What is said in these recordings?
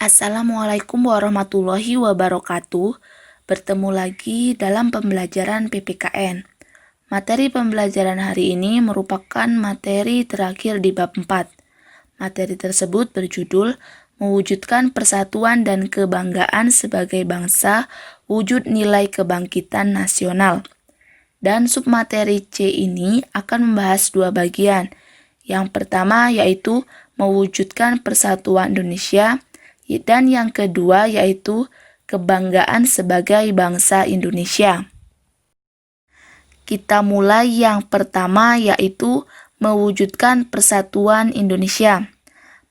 Assalamualaikum warahmatullahi wabarakatuh. Bertemu lagi dalam pembelajaran PPKN. Materi pembelajaran hari ini merupakan materi terakhir di bab 4. Materi tersebut berjudul Mewujudkan Persatuan dan Kebanggaan sebagai Bangsa, Wujud Nilai Kebangkitan Nasional. Dan submateri C ini akan membahas dua bagian. Yang pertama yaitu mewujudkan persatuan Indonesia, dan yang kedua yaitu kebanggaan sebagai bangsa Indonesia. Kita mulai yang pertama yaitu mewujudkan persatuan Indonesia.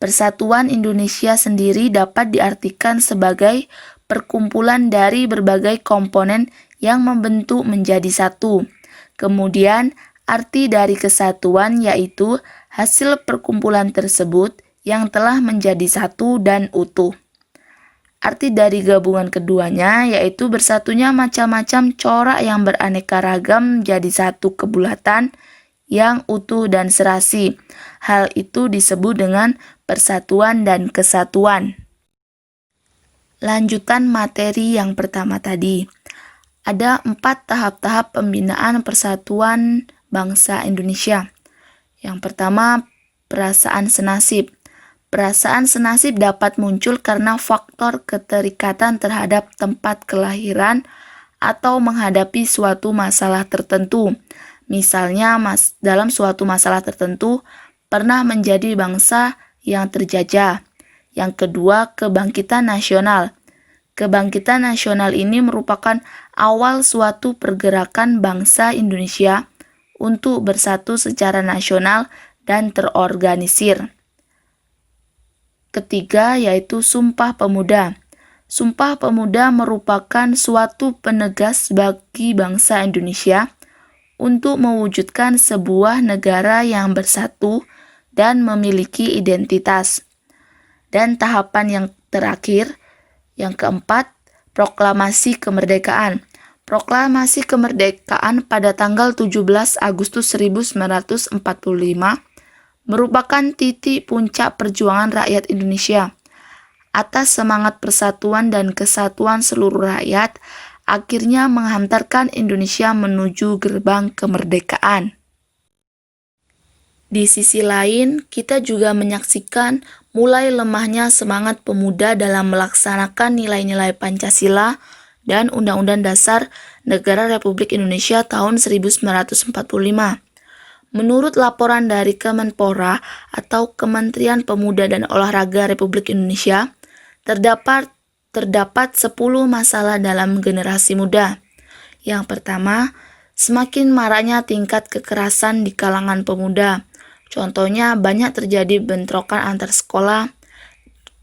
Persatuan Indonesia sendiri dapat diartikan sebagai perkumpulan dari berbagai komponen yang membentuk menjadi satu. Kemudian, arti dari kesatuan yaitu hasil perkumpulan tersebut yang telah menjadi satu dan utuh. Arti dari gabungan keduanya yaitu bersatunya macam-macam corak yang beraneka ragam menjadi satu kebulatan yang utuh dan serasi. Hal itu disebut dengan persatuan dan kesatuan. Lanjutan materi yang pertama tadi. Ada 4 tahap-tahap pembinaan persatuan bangsa Indonesia. Yang pertama, perasaan senasib. Perasaan senasib dapat muncul karena faktor keterikatan terhadap tempat kelahiran atau menghadapi suatu masalah tertentu. Misalnya, dalam suatu masalah tertentu pernah menjadi bangsa yang terjajah. Yang kedua, kebangkitan nasional. Kebangkitan nasional ini merupakan awal suatu pergerakan bangsa Indonesia untuk bersatu secara nasional dan terorganisir. Ketiga yaitu Sumpah Pemuda. Sumpah Pemuda merupakan suatu penegas bagi bangsa Indonesia untuk mewujudkan sebuah negara yang bersatu dan memiliki identitas. Dan tahapan yang terakhir, yang keempat, Proklamasi Kemerdekaan. Proklamasi Kemerdekaan pada tanggal 17 Agustus 1945 merupakan titik puncak perjuangan rakyat Indonesia. Atas semangat persatuan dan kesatuan seluruh rakyat, akhirnya menghantarkan Indonesia menuju gerbang kemerdekaan. Di sisi lain, kita juga menyaksikan mulai lemahnya semangat pemuda dalam melaksanakan nilai-nilai Pancasila dan Undang-Undang Dasar Negara Republik Indonesia tahun 1945. Menurut laporan dari Kemenpora atau Kementerian Pemuda dan Olahraga Republik Indonesia, terdapat 10 masalah dalam generasi muda. Yang pertama, semakin maraknya tingkat kekerasan di kalangan pemuda. Contohnya, banyak terjadi bentrokan antar sekolah.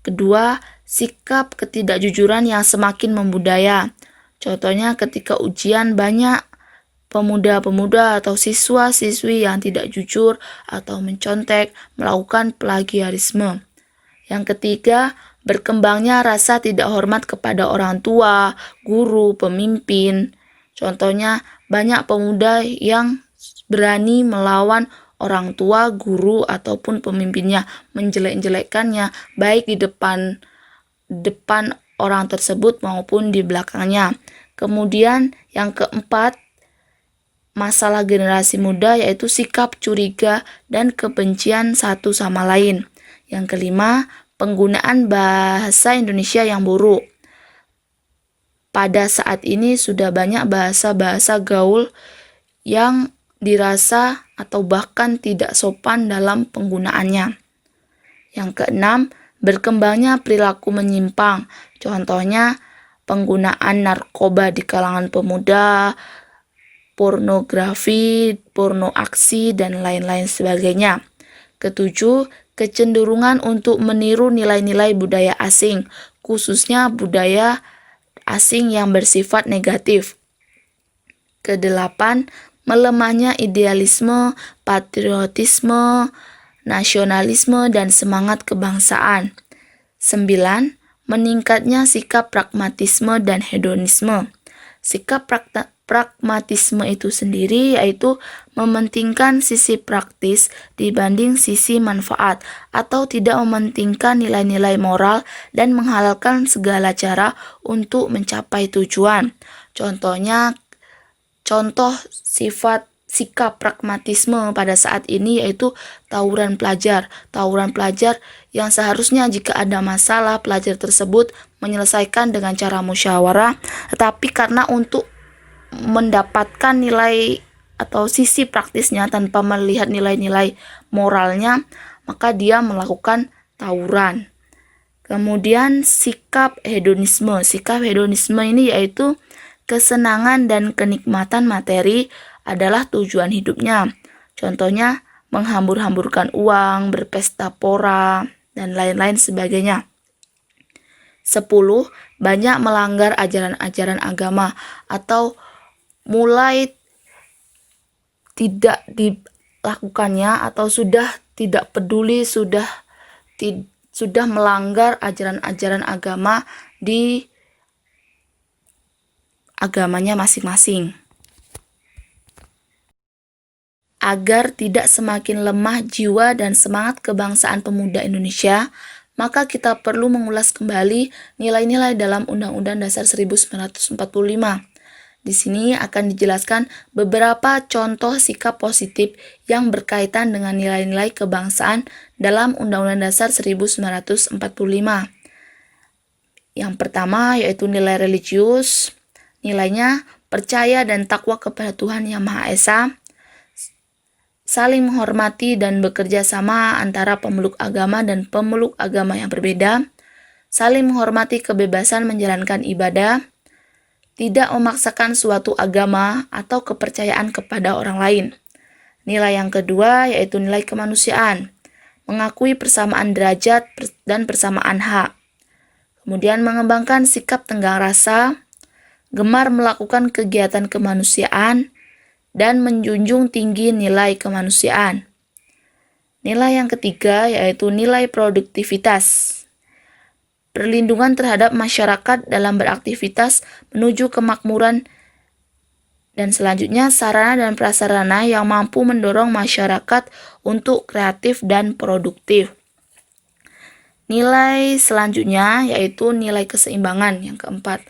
Kedua, sikap ketidakjujuran yang semakin membudaya. Contohnya, ketika ujian banyak pemuda-pemuda atau siswa-siswi yang tidak jujur atau mencontek melakukan plagiarisme. Yang ketiga, berkembangnya rasa tidak hormat kepada orang tua, guru, pemimpin. Contohnya, banyak pemuda yang berani melawan orang tua, guru, ataupun pemimpinnya, menjelek-jelekkannya, baik di depan orang tersebut maupun di belakangnya. Kemudian yang keempat, masalah generasi muda yaitu sikap curiga dan kebencian satu sama lain. Yang kelima, penggunaan bahasa Indonesia yang buruk. Pada saat ini sudah banyak bahasa-bahasa gaul yang dirasa atau bahkan tidak sopan dalam penggunaannya. Yang keenam, berkembangnya perilaku menyimpang. Contohnya, penggunaan narkoba di kalangan pemuda, pornografi, porno aksi, dan lain-lain sebagainya. Ketujuh, kecenderungan untuk meniru nilai-nilai budaya asing, khususnya budaya asing yang bersifat negatif. Kedelapan, melemahnya idealisme, patriotisme, nasionalisme, dan semangat kebangsaan. 9. Meningkatnya sikap pragmatisme dan hedonisme. Sikap pragmatisme itu sendiri yaitu mementingkan sisi praktis dibanding sisi manfaat, atau tidak mementingkan nilai-nilai moral dan menghalalkan segala cara untuk mencapai tujuan. Contoh sikap pragmatisme pada saat ini yaitu tawuran pelajar. Tawuran pelajar yang seharusnya jika ada masalah pelajar tersebut menyelesaikan dengan cara musyawarah, tetapi karena untuk mendapatkan nilai atau sisi praktisnya tanpa melihat nilai-nilai moralnya, maka dia melakukan tawuran. Kemudian sikap hedonisme. Sikap hedonisme ini yaitu kesenangan dan kenikmatan materi adalah tujuan hidupnya. Contohnya menghambur-hamburkan uang, berpesta pora, dan lain-lain sebagainya. 10. Banyak melanggar ajaran-ajaran agama atau mulai tidak dilakukannya atau sudah tidak peduli, sudah melanggar ajaran-ajaran agama di agamanya masing-masing. Agar tidak semakin lemah jiwa dan semangat kebangsaan pemuda Indonesia, maka kita perlu mengulas kembali nilai-nilai dalam Undang-Undang Dasar 1945. Di sini akan dijelaskan beberapa contoh sikap positif yang berkaitan dengan nilai-nilai kebangsaan dalam Undang-Undang Dasar 1945. Yang pertama yaitu nilai religius. Nilainya percaya dan takwa kepada Tuhan Yang Maha Esa, saling menghormati dan bekerja sama antara pemeluk agama dan pemeluk agama yang berbeda, saling menghormati kebebasan menjalankan ibadah, tidak memaksakan suatu agama atau kepercayaan kepada orang lain. Nilai yang kedua yaitu nilai kemanusiaan, mengakui persamaan derajat dan persamaan hak. Kemudian mengembangkan sikap tenggang rasa, gemar melakukan kegiatan kemanusiaan, dan menjunjung tinggi nilai kemanusiaan. Nilai yang ketiga yaitu nilai produktivitas, perlindungan terhadap masyarakat dalam beraktivitas menuju kemakmuran, dan selanjutnya sarana dan prasarana yang mampu mendorong masyarakat untuk kreatif dan produktif. Nilai selanjutnya yaitu nilai keseimbangan yang keempat.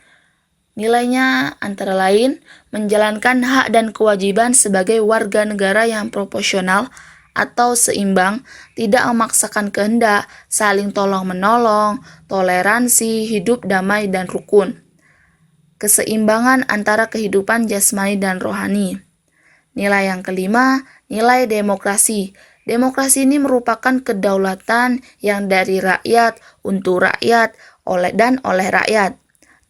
Nilainya antara lain menjalankan hak dan kewajiban sebagai warga negara yang proporsional atau seimbang, tidak memaksakan kehendak, saling tolong-menolong, toleransi, hidup damai dan rukun. Keseimbangan antara kehidupan jasmani dan rohani. Nilai yang kelima, nilai demokrasi. Demokrasi ini merupakan kedaulatan yang dari rakyat, untuk rakyat, oleh rakyat.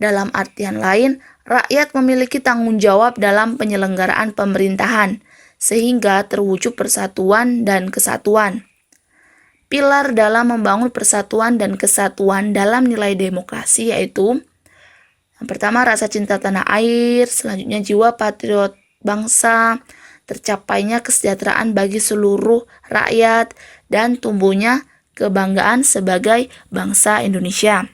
Dalam artian lain, rakyat memiliki tanggung jawab dalam penyelenggaraan pemerintahan, sehingga terwujud persatuan dan kesatuan. Pilar dalam membangun persatuan dan kesatuan dalam nilai demokrasi yaitu yang pertama rasa cinta tanah air, selanjutnya jiwa patriot bangsa, tercapainya kesejahteraan bagi seluruh rakyat, dan tumbuhnya kebanggaan sebagai bangsa Indonesia.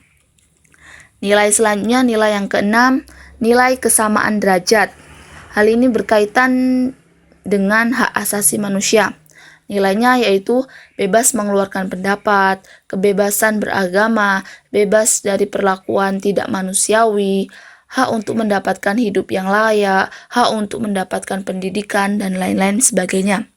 Nilai selanjutnya, nilai yang keenam, nilai kesamaan derajat. Hal ini berkaitan dengan hak asasi manusia. Nilainya yaitu bebas mengeluarkan pendapat, kebebasan beragama, bebas dari perlakuan tidak manusiawi, hak untuk mendapatkan hidup yang layak, hak untuk mendapatkan pendidikan, dan lain-lain sebagainya.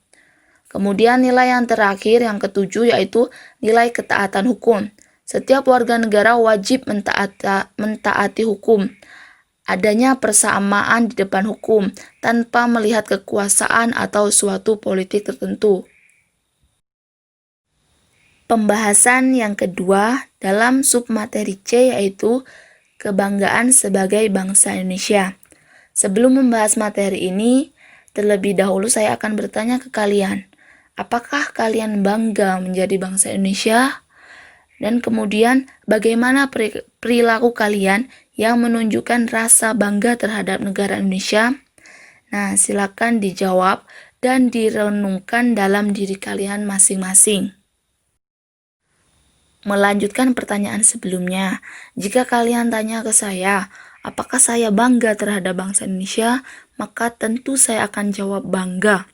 Kemudian nilai yang terakhir, yang ketujuh, yaitu nilai ketaatan hukum. Setiap warga negara wajib mentaati hukum. Adanya persamaan di depan hukum tanpa melihat kekuasaan atau suatu politik tertentu. Pembahasan yang kedua dalam submateri C yaitu kebanggaan sebagai bangsa Indonesia. Sebelum membahas materi ini, terlebih dahulu saya akan bertanya ke kalian, apakah kalian bangga menjadi bangsa Indonesia? Dan kemudian bagaimana perilaku kalian yang menunjukkan rasa bangga terhadap negara Indonesia? Nah, silakan dijawab dan direnungkan dalam diri kalian masing-masing. Melanjutkan pertanyaan sebelumnya, jika kalian tanya ke saya, apakah saya bangga terhadap bangsa Indonesia? Maka tentu saya akan jawab bangga.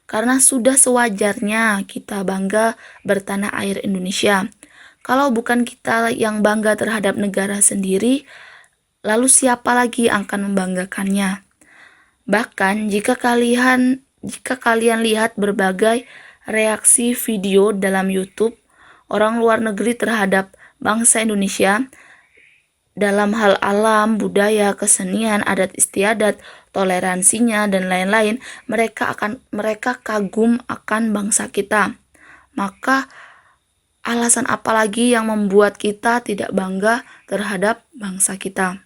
Karena sudah sewajarnya kita bangga bertanah air Indonesia. Kalau bukan kita yang bangga terhadap negara sendiri, lalu siapa lagi yang akan membanggakannya? Bahkan jika kalian lihat berbagai reaksi video dalam YouTube orang luar negeri terhadap bangsa Indonesia dalam hal alam, budaya, kesenian, adat istiadat, toleransinya dan lain-lain, mereka kagum akan bangsa kita. Maka alasan apa lagi yang membuat kita tidak bangga terhadap bangsa kita?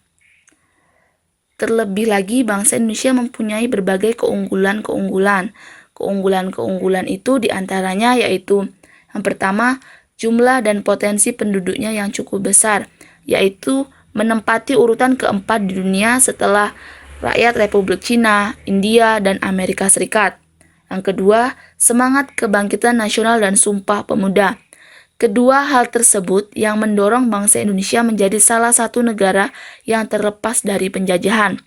Terlebih lagi bangsa Indonesia mempunyai berbagai keunggulan-keunggulan. Keunggulan-keunggulan itu diantaranya yaitu yang pertama, jumlah dan potensi penduduknya yang cukup besar, yaitu menempati urutan keempat di dunia setelah rakyat Republik Cina, India, dan Amerika Serikat. Yang kedua, semangat kebangkitan nasional dan sumpah pemuda. Kedua hal tersebut yang mendorong bangsa Indonesia menjadi salah satu negara yang terlepas dari penjajahan.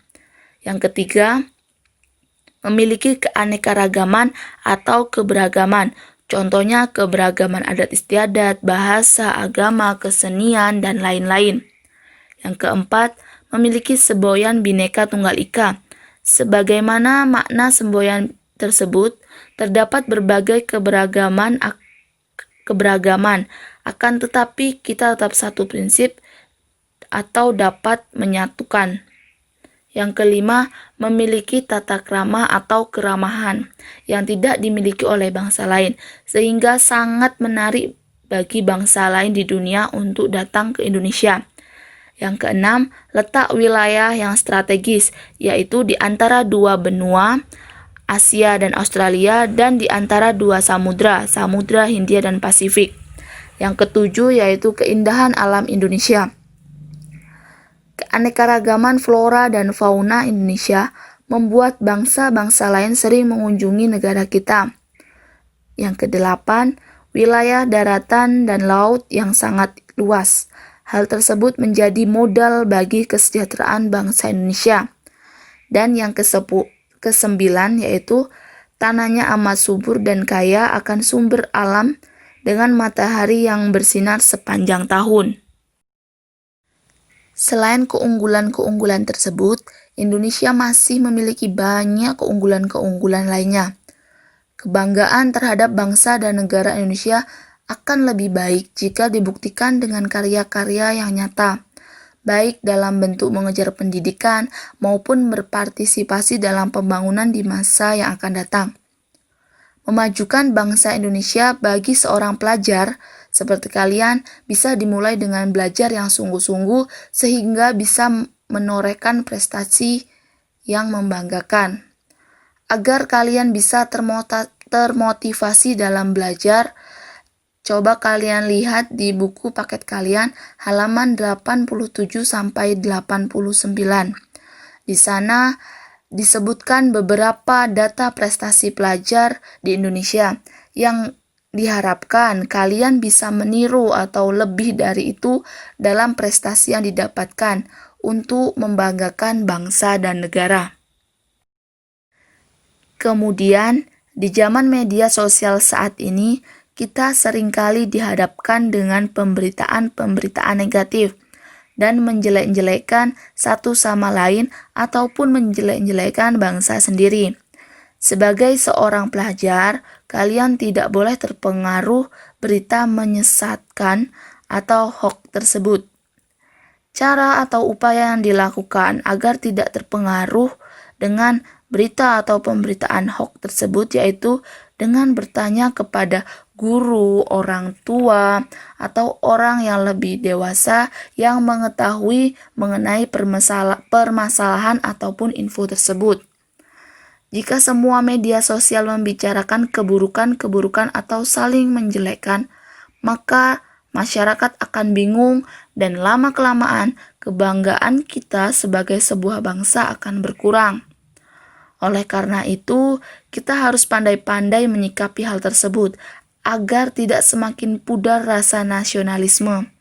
Yang ketiga, memiliki keanekaragaman atau keberagaman. Contohnya keberagaman adat istiadat, bahasa, agama, kesenian, dan lain-lain. Yang keempat, memiliki semboyan Bhinneka Tunggal Ika. Sebagaimana makna semboyan tersebut, terdapat berbagai keberagaman, akan tetapi kita tetap satu prinsip atau dapat menyatukan. Yang kelima, memiliki tata krama atau keramahan yang tidak dimiliki oleh bangsa lain, sehingga sangat menarik bagi bangsa lain di dunia untuk datang ke Indonesia. Yang keenam, letak wilayah yang strategis, yaitu di antara dua benua, Asia dan Australia, dan di antara dua samudra, Samudra Hindia dan Pasifik. Yang ketujuh yaitu keindahan alam Indonesia. Keanekaragaman flora dan fauna Indonesia membuat bangsa-bangsa lain sering mengunjungi negara kita. Yang kedelapan, wilayah daratan dan laut yang sangat luas. Hal tersebut menjadi modal bagi kesejahteraan bangsa Indonesia. Dan yang kesembilan yaitu tanahnya amat subur dan kaya akan sumber alam dengan matahari yang bersinar sepanjang tahun. Selain keunggulan-keunggulan tersebut, Indonesia masih memiliki banyak keunggulan-keunggulan lainnya. Kebanggaan terhadap bangsa dan negara Indonesia akan lebih baik jika dibuktikan dengan karya-karya yang nyata, baik dalam bentuk mengejar pendidikan maupun berpartisipasi dalam pembangunan di masa yang akan datang. Memajukan bangsa Indonesia bagi seorang pelajar seperti kalian bisa dimulai dengan belajar yang sungguh-sungguh sehingga bisa menorehkan prestasi yang membanggakan. Agar kalian bisa termotivasi dalam belajar, coba kalian lihat di buku paket kalian halaman 87 sampai 89. Di sana disebutkan beberapa data prestasi pelajar di Indonesia yang diharapkan kalian bisa meniru atau lebih dari itu dalam prestasi yang didapatkan untuk membanggakan bangsa dan negara. Kemudian, di zaman media sosial saat ini, kita seringkali dihadapkan dengan pemberitaan-pemberitaan negatif dan menjelek-jelekkan satu sama lain ataupun menjelek-jelekkan bangsa sendiri. Sebagai seorang pelajar, kalian tidak boleh terpengaruh berita menyesatkan atau hoax tersebut. Cara atau upaya yang dilakukan agar tidak terpengaruh dengan berita atau pemberitaan hoax tersebut yaitu dengan bertanya kepada guru, orang tua, atau orang yang lebih dewasa yang mengetahui mengenai permasalahan ataupun info tersebut. Jika semua media sosial membicarakan keburukan-keburukan atau saling menjelekkan, maka masyarakat akan bingung dan lama-kelamaan kebanggaan kita sebagai sebuah bangsa akan berkurang. Oleh karena itu, kita harus pandai-pandai menyikapi hal tersebut agar tidak semakin pudar rasa nasionalisme.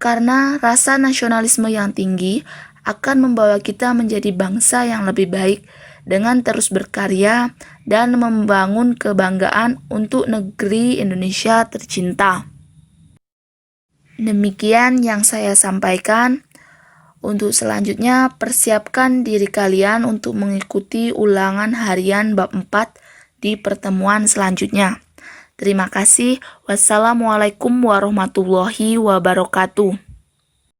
Karena rasa nasionalisme yang tinggi akan membawa kita menjadi bangsa yang lebih baik dengan terus berkarya dan membangun kebanggaan untuk negeri Indonesia tercinta. Demikian yang saya sampaikan. Untuk selanjutnya, persiapkan diri kalian untuk mengikuti ulangan harian bab 4 di pertemuan selanjutnya. Terima kasih. Wassalamualaikum warahmatullahi wabarakatuh.